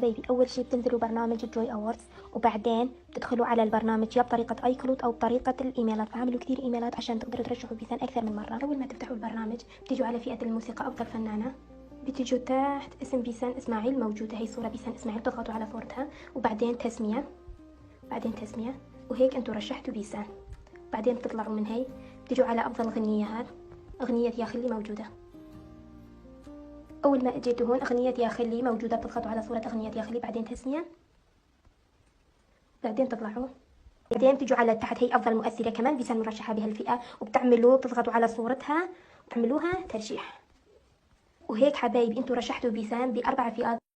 حبايبي أول شي بتنزلوا برنامج جوي أووردز، وبعدين بتدخلوا على البرنامج يا بطريقة اي كلود أو بطريقة الإيميلات، فعملوا كثير إيميلات عشان تقدروا ترشحوا بيسان أكثر من مرة. أول ما تفتحوا البرنامج بتيجوا على فئة الموسيقى أفضل فنانة، بتيجوا تحت اسم بيسان إسماعيل موجودة، هي صورة بيسان إسماعيل، بتضغطوا على صورتها وبعدين تسمية، بعدين تسمية، وهيك أنتوا رشحتوا بيسان. بعدين بتطلعوا من هي بتيجوا على أفضل غنيات، أغنية يا خلي موجودة. أول ما اجيتوا هون أغنية يا خلي موجودة، بتضغطوا على صورة أغنية يا خلي، بعدين تسمية، بعدين تطلعوا، بعدين تجوا على تحت هي أفضل مؤثرة كمان بيسان مرشحة بهالفئة، بتضغطوا على صورتها وبتعملوها ترشيح. وهيك حبايبي انتوا رشحتوا بيسان ب4 فئات